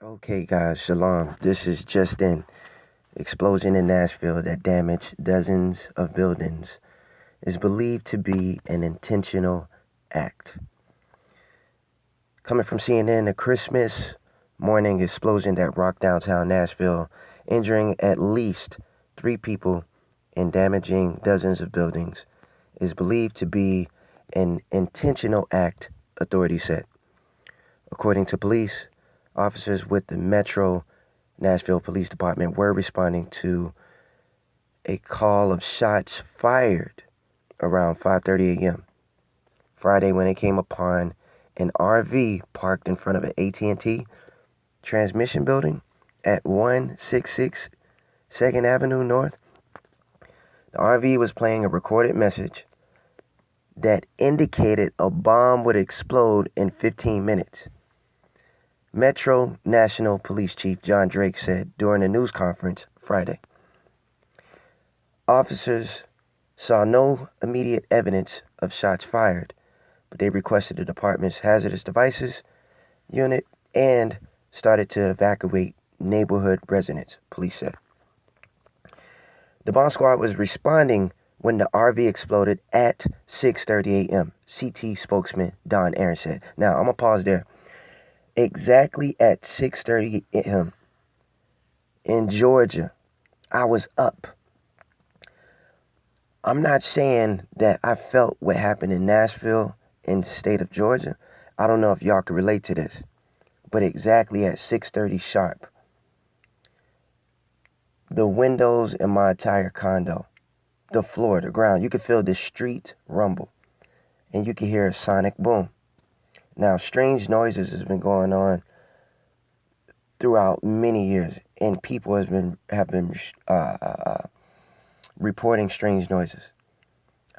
Okay, guys, shalom. This is just an explosion in Nashville that damaged dozens of buildings is believed to be an intentional act. Coming from CNN, a Christmas morning explosion that rocked downtown Nashville, injuring at least 3 people and damaging dozens of buildings, is believed to be an intentional act, authorities said. According to police, officers with the Metro Nashville Police Department were responding to a call of shots fired around 5:30 a.m. Friday when they came upon an RV parked in front of an AT&T transmission building at 166 2nd Avenue North. The RV was playing a recorded message that indicated a bomb would explode in 15 minutes. Metro National Police Chief John Drake said during a news conference Friday. Officers saw no immediate evidence of shots fired, but they requested the department's hazardous devices unit and started to evacuate neighborhood residents, police said. The bomb squad was responding when the RV exploded at 6:30 a.m., CT spokesman Don Aaron said. Now, I'm going to pause there. Exactly at 6:30 a.m. in Georgia, I was up. I'm not saying that I felt what happened in Nashville in the state of Georgia. I don't know if y'all can relate to this, but exactly at 6:30 sharp, the windows in my entire condo, the floor, the ground, you could feel the street rumble, and you could hear a sonic boom. Now, strange noises has been going on throughout many years, and people have been reporting strange noises.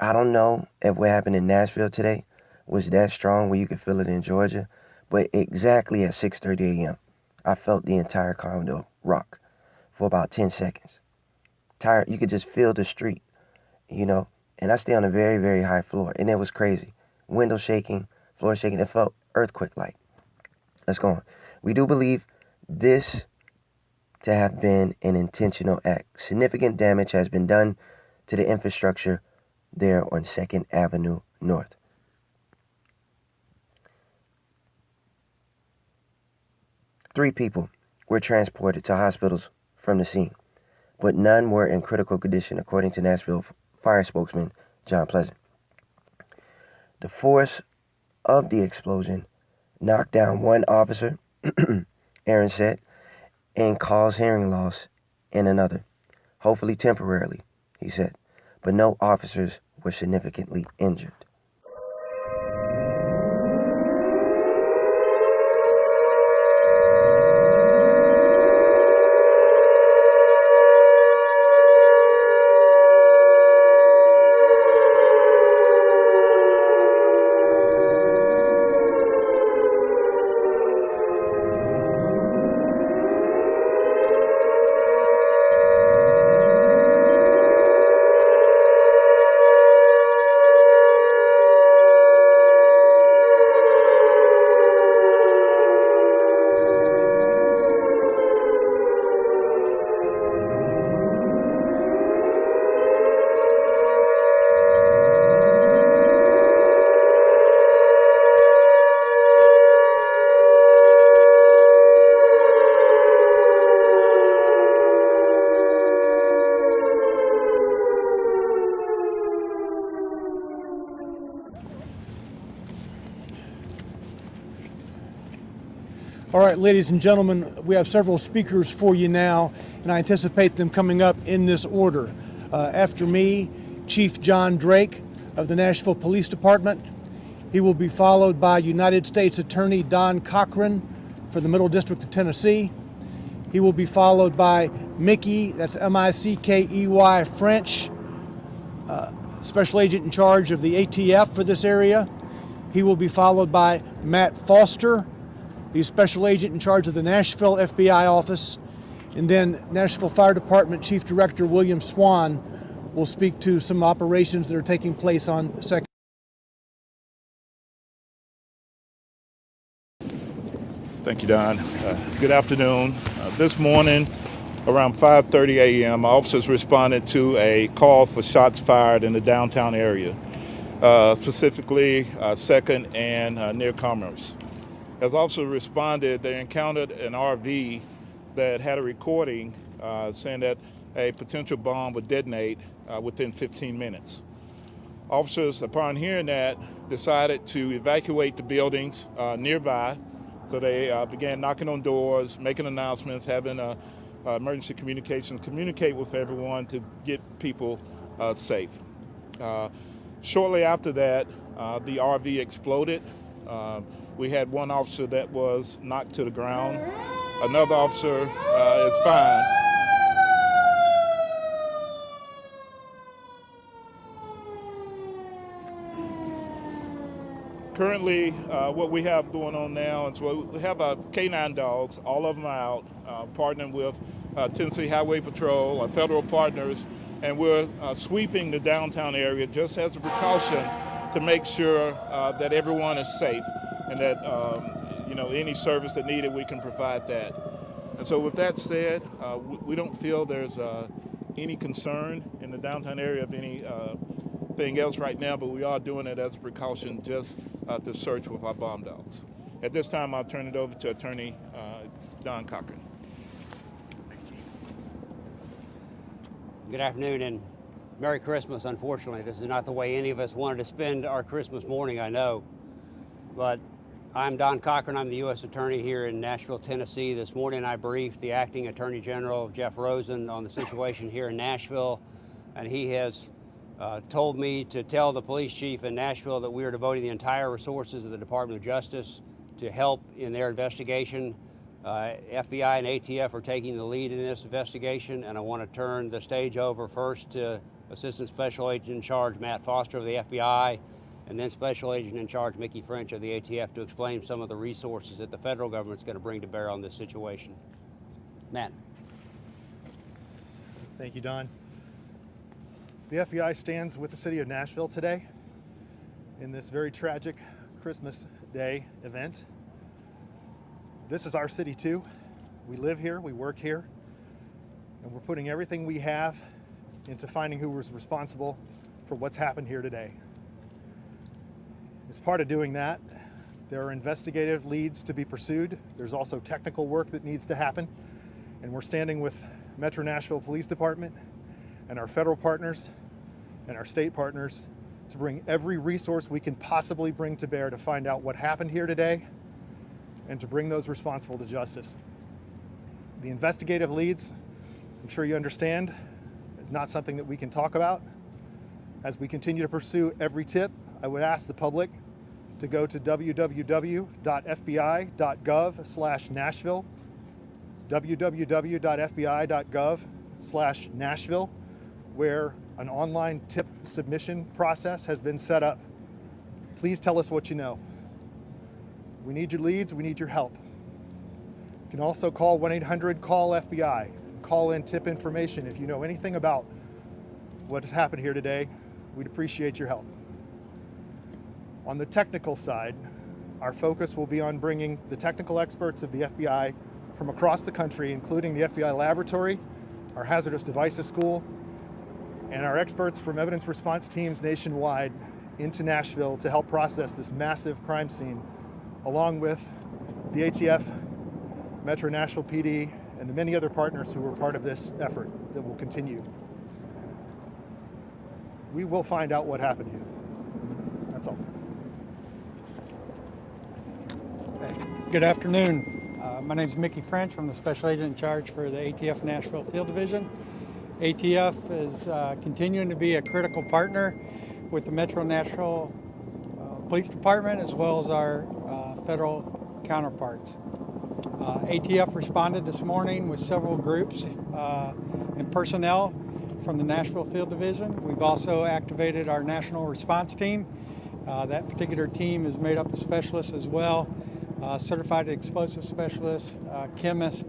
I don't know if what happened in Nashville today was that strong where you could feel it in Georgia, but exactly at 6:30 a.m., I felt the entire condo rock for about 10 seconds. You could just feel the street, and I stay on a very, very high floor, and it was crazy. Window shaking, floor shaking, it felt earthquake-like. Let's go on. We do believe this to have been an intentional act. Significant damage has been done to the infrastructure there on 2nd Avenue North. Three people were transported to hospitals from the scene, but none were in critical condition, according to Nashville fire spokesman John Pleasant. The force of the explosion knocked down one officer, Aaron said, and caused hearing loss in another, hopefully temporarily, he said, but no officers were significantly injured. All right, ladies and gentlemen, we have several speakers for you now, and I anticipate them coming up in this order. After me, Chief John Drake of the Nashville Police Department. He will be followed by United States Attorney Don Cochran for the Middle District of Tennessee. He will be followed by Mickey, that's M-I-C-K-E-Y French, Special Agent in charge of the ATF for this area. He will be followed by Matt Foster, the Special Agent in charge of the Nashville FBI office. And then Nashville Fire Department Chief Director William Swan will speak to some operations that are taking place on 2nd. Thank you, Don. Good afternoon. This morning, around 5:30 a.m., officers responded to a call for shots fired in the downtown area, specifically 2nd and near Commerce. As officers responded, they encountered an RV that had a recording saying that a potential bomb would detonate within 15 minutes. Officers, upon hearing that, decided to evacuate the buildings nearby. So they began knocking on doors, making announcements, having emergency communications, communicate with everyone to get people safe. Shortly after that, the RV exploded. We had one officer that was knocked to the ground. Another officer is fine. Currently, what we have going on now is we have K9 dogs. All of them are out, partnering with Tennessee Highway Patrol, our federal partners, and we're sweeping the downtown area just as a precaution to make sure that everyone is safe and that any service that needed, we can provide that. And so with that said, we don't feel there's any concern in the downtown area of anything else right now, but we are doing it as a precaution just to search with our bomb dogs. At this time, I'll turn it over to Attorney Don Cochran. Good afternoon and Merry Christmas. Unfortunately, this is not the way any of us wanted to spend our Christmas morning, I know. But I'm Don Cochran. I'm the U.S. Attorney here in Nashville, Tennessee. This morning I briefed the Acting Attorney General, Jeff Rosen, on the situation here in Nashville, and he has told me to tell the police chief in Nashville that we are devoting the entire resources of the Department of Justice to help in their investigation. FBI and ATF are taking the lead in this investigation, and I want to turn the stage over first to Assistant Special Agent in Charge Matt Foster of the FBI, and then Special Agent in Charge Mickey French of the ATF to explain some of the resources that the federal government is going to bring to bear on this situation. Matt. Thank you, Don. The FBI stands with the city of Nashville today in this very tragic Christmas Day event. This is our city too. We live here, we work here, and we're putting everything we have into finding who was responsible for what's happened here today. As part of doing that, there are investigative leads to be pursued. There's also technical work that needs to happen, and we're standing with Metro Nashville Police Department and our federal partners and our state partners to bring every resource we can possibly bring to bear to find out what happened here today and to bring those responsible to justice. The investigative leads, I'm sure you understand, is not something that we can talk about. As we continue to pursue every tip, I would ask the public to go to www.fbi.gov/Nashville. It's www.fbi.gov/Nashville, where an online tip submission process has been set up. Please tell us what you know. We need your leads, we need your help. You can also call 1-800-CALL-FBI. Call in tip information if you know anything about what has happened here today. We'd appreciate your help. On the technical side, our focus will be on bringing the technical experts of the FBI from across the country, including the FBI laboratory, our hazardous devices school, and our experts from evidence response teams nationwide into Nashville to help process this massive crime scene, along with the ATF, Metro Nashville PD, and the many other partners who were part of this effort that will continue. We will find out what happened here. That's all. Good afternoon. My name is Mickey French. I'm the Special Agent in Charge for the ATF Nashville Field Division. ATF is continuing to be a critical partner with the Metro Nashville Police Department as well as our federal counterparts. ATF responded this morning with several groups and personnel from the Nashville Field Division. We've also activated our national response team. That particular team is made up of specialists as well, certified explosive specialists, chemists,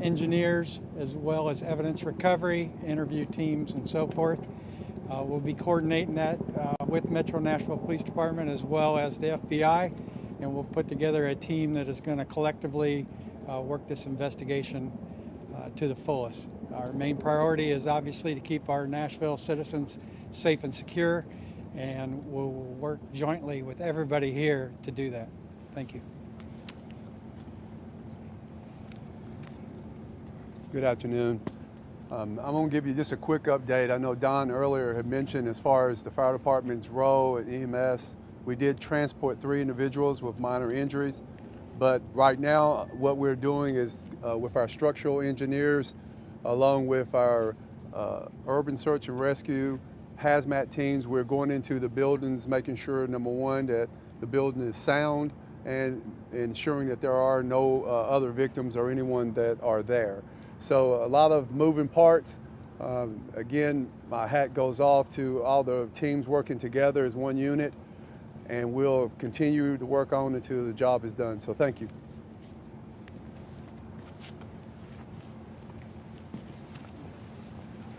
engineers, as well as evidence recovery, interview teams, and so forth. We'll be coordinating that with Metro Nashville Police Department as well as the FBI and we'll put together a team that is going to collectively work this investigation to the fullest. Our main priority is obviously to keep our Nashville citizens safe and secure, and we'll work jointly with everybody here to do that. Thank you. Good afternoon. I'm going to give you just a quick update. I know Don earlier had mentioned as far as the fire department's role at EMS, we did transport 3 individuals with minor injuries, but right now what we're doing is with our structural engineers, along with our urban search and rescue, hazmat teams, we're going into the buildings, making sure, number one, that the building is sound and ensuring that there are no other victims or anyone that are there. So a lot of moving parts. Again, my hat goes off to all the teams working together as one unit, and we'll continue to work on until the job is done. So thank you.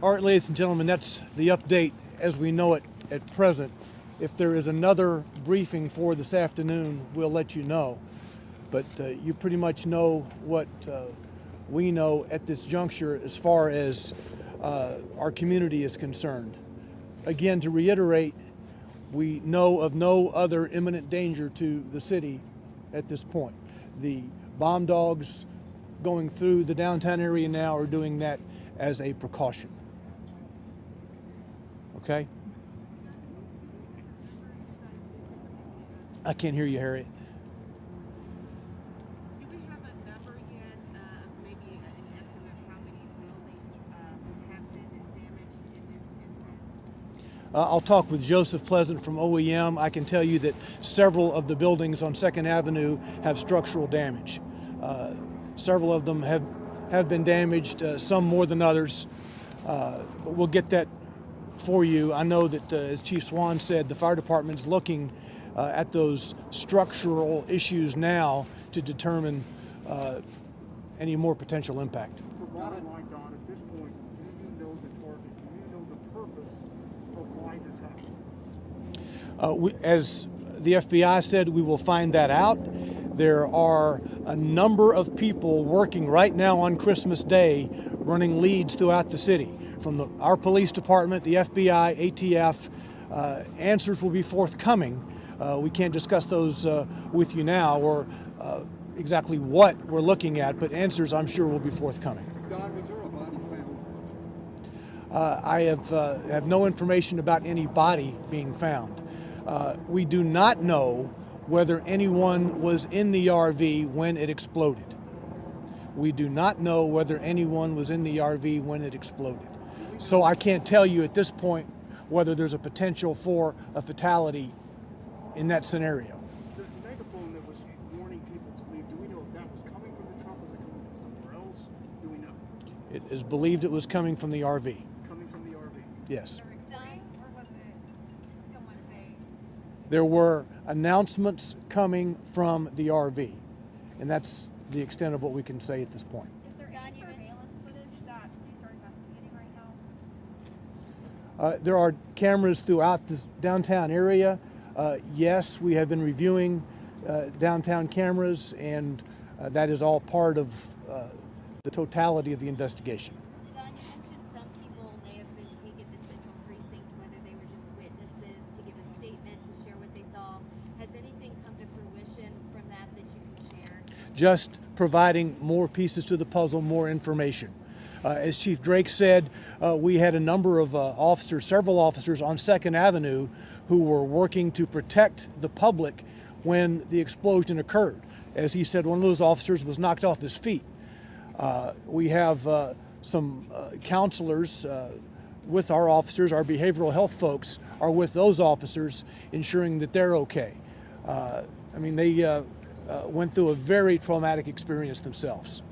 All right, ladies and gentlemen, that's the update as we know it at present. If there is another briefing for this afternoon, we'll let you know. But you pretty much know what we know at this juncture as far as our community is concerned. Again, to reiterate, we know of no other imminent danger to the city at this point. The bomb dogs going through the downtown area now are doing that as a precaution. Okay? I can't hear you, Harriet. Do we have a number yet of maybe an estimate of how many buildings have been damaged in this incident? I'll talk with Joseph Pleasant from OEM. I can tell you that several of the buildings on 2nd Avenue have structural damage. Several of them have been damaged, some more than others. But we'll get that for you. I know that, as Chief Swan said, the fire department's looking at those structural issues now to determine any more potential impact. For bottom line, Don, at this point, do you know the target? Do you know the purpose of why this happened? As the FBI said, we will find that out. There are a number of people working right now on Christmas Day running leads throughout the city. From our police department, the FBI, ATF, answers will be forthcoming. We can't discuss those with you now or exactly what we're looking at, but answers I'm sure will be forthcoming. Don, was there a body found? I have no information about any body being found. We do not know whether anyone was in the RV when it exploded. We do not know whether anyone was in the RV when it exploded. So I can't tell you at this point whether there's a potential for a fatality in that scenario. The megaphone that was warning people to leave, do we know if that was coming from the truck? Was it coming from somewhere else? Do we know? It is believed it was coming from the RV. Coming from the RV? Yes. Or was it someone saying? There were announcements coming from the RV, and that's the extent of what we can say at this point. Is there any surveillance footage that police are investigating right now? There are cameras throughout the downtown area. Yes, we have been reviewing downtown cameras, and that is all part of the totality of the investigation. Don, you mentioned some people may have been taken to Central Precinct, whether they were just witnesses to give a statement, to share what they saw. Has anything come to fruition from that that you can share? Just providing more pieces to the puzzle, more information. As Chief Drake said, we had a number of officers, several officers on 2nd Avenue who were working to protect the public when the explosion occurred. As he said, one of those officers was knocked off his feet. We have some counselors with our officers, our behavioral health folks are with those officers, ensuring that they're okay. I mean, they went through a very traumatic experience themselves.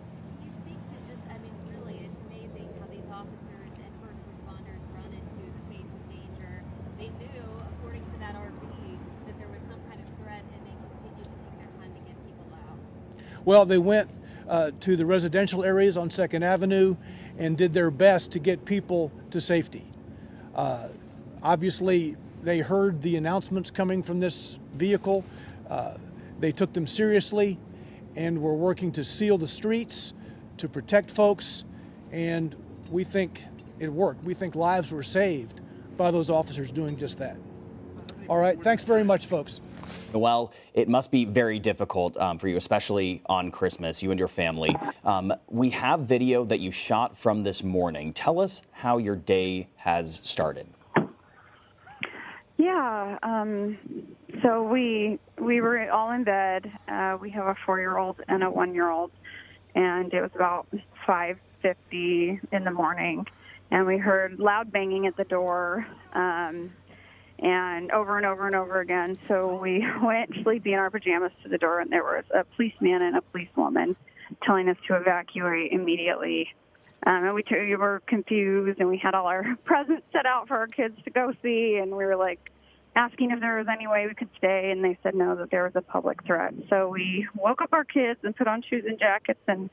Can you speak to just, I mean, really, it's amazing how these officers and first responders run into the face of danger. They knew, according to that RV, that there was some kind of threat, and they continued to take their time to get people out. Well, they went to the residential areas on 2nd Avenue and did their best to get people to safety. Obviously, they heard the announcements coming from this vehicle. They took them seriously and were working to seal the streets, to protect folks, and we think it worked. We think lives were saved by those officers doing just that. All right, thanks very much, folks. Well, it must be very difficult for you, especially on Christmas, you and your family. We have video that you shot from this morning. Tell us how your day has started. Yeah, so we were all in bed. We have a 4-year-old and a 1-year-old, and it was about 5:50 in the morning, and we heard loud banging at the door, and over and over and over again. So we went sleepy in our pajamas to the door, and there was a policeman and a policewoman telling us to evacuate immediately. And we were confused, and we had all our presents set out for our kids to go see, and we were like asking if there was any way we could stay, and they said no, that there was a public threat. So we woke up our kids and put on shoes and jackets and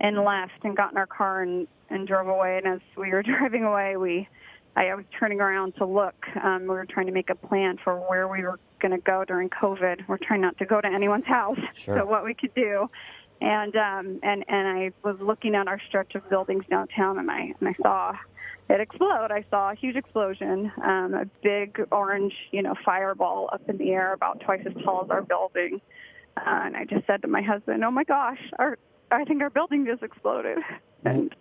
left and got in our car and drove away. And as we were driving away, I was turning around to look. We were trying to make a plan for where we were going to go during COVID. We're trying not to go to anyone's house, Sure. So what we could do. And I was looking at our stretch of buildings downtown, and I saw it explode. I saw a huge explosion, a big orange, fireball up in the air about twice as tall as our building. And I just said to my husband, "Oh my gosh, I think our building just exploded." And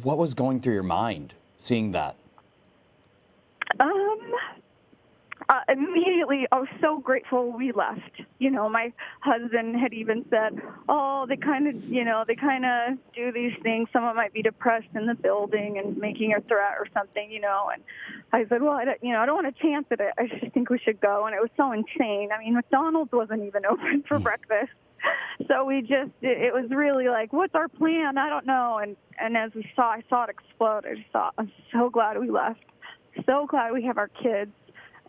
what was going through your mind seeing that? Immediately, I was so grateful we left. My husband had even said, "Oh, they kind of do these things. Someone might be depressed in the building and making a threat or something, And I said, "Well, I don't want to chance it. I just think we should go." And it was so insane. I mean, McDonald's wasn't even open for breakfast. So it was really like, what's our plan? I don't know. And as I saw it explode. I just thought, I'm so glad we left. So glad we have our kids.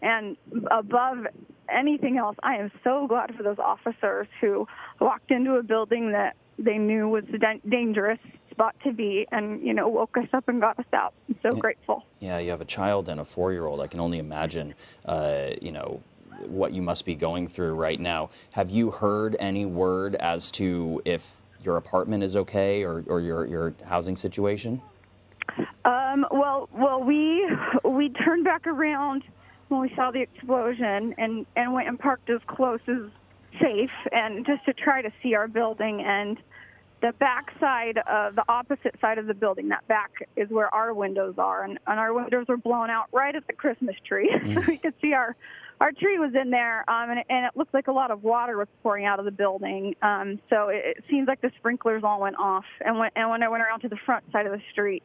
And above anything else, I am so glad for those officers who walked into a building that they knew was a dangerous spot to be and, woke us up and got us out. I'm so grateful. Yeah, you have a child and a 4-year-old. I can only imagine, what you must be going through right now. Have you heard any word as to if your apartment is okay or your housing situation? Well, we turned back around when we saw the explosion and went and parked as close as safe and just to try to see our building. And the back side of the opposite side of the building, that back is where our windows are. And our windows were blown out right at the Christmas tree. So we could see our tree was in there, and it looked like a lot of water was pouring out of the building. So it seems like the sprinklers all went off. And when I went around to the front side of the street,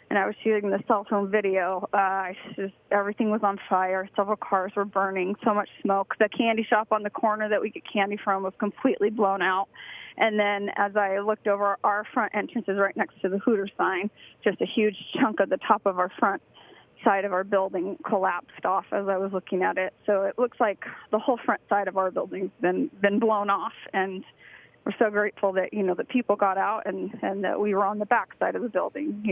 and I was shooting the cell phone video, everything was on fire. Several cars were burning, so much smoke. The candy shop on the corner that we get candy from was completely blown out. And then as I looked over, our front entrance is right next to the Hooters sign. Just a huge chunk of the top of our front side of our building collapsed off as I was looking at it. So it looks like the whole front side of our building's been blown off. And we're so grateful that, that people got out and that we were on the back side of the building,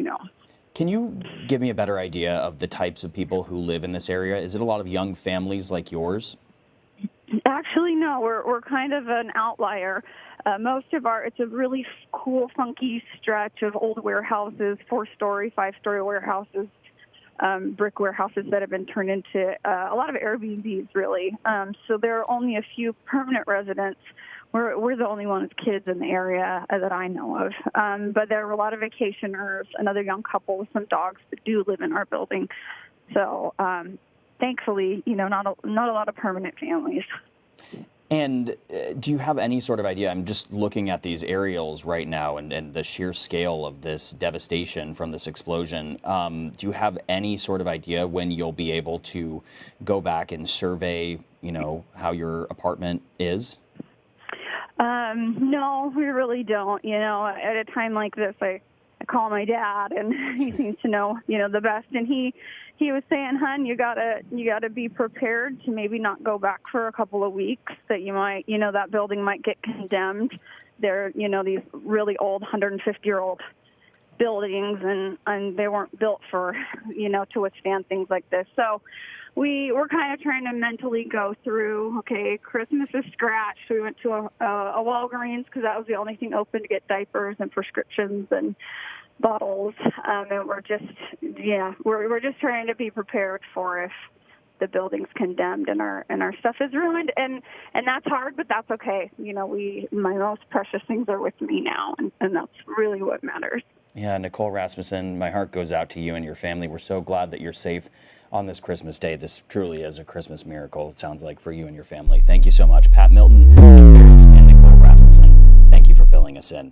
Can you give me a better idea of the types of people who live in this area? Is it a lot of young families like yours? Actually, no. We're kind of an outlier. It's a really cool, funky stretch of old warehouses, 4-story, 5-story warehouses, brick warehouses that have been turned into a lot of Airbnbs, really. So there are only a few permanent residents. We're the only ones kids in the area that I know of. But there are a lot of vacationers, another young couple with some dogs that do live in our building. So thankfully, not a lot of permanent families. And do you have any sort of idea? I'm just looking at these aerials right now and the sheer scale of this devastation from this explosion. Do you have any sort of idea when you'll be able to go back and survey, how your apartment is? No, we really don't. At a time like this, I call my dad, and he seems to know, the best. And he was saying, "Hun, you gotta be prepared to maybe not go back for a couple of weeks. That you might, that building might get condemned. They're, these really old 150-year-old buildings, and they weren't built for, to withstand things like this. So we were kind of trying to mentally go through, okay, Christmas is scratched. We went to a Walgreens because that was the only thing open to get diapers and prescriptions and bottles. And we're just trying to be prepared for if the building's condemned and our stuff is ruined, and that's hard, but that's okay. My most precious things are with me now, and that's really what matters. Yeah, Nicole Rasmussen, my heart goes out to you and your family. We're so glad that you're safe on this Christmas day. This truly is a Christmas miracle, it sounds like, for you and your family. Thank you so much. Pat Milton and Nicole Rasmussen, thank you for filling us in.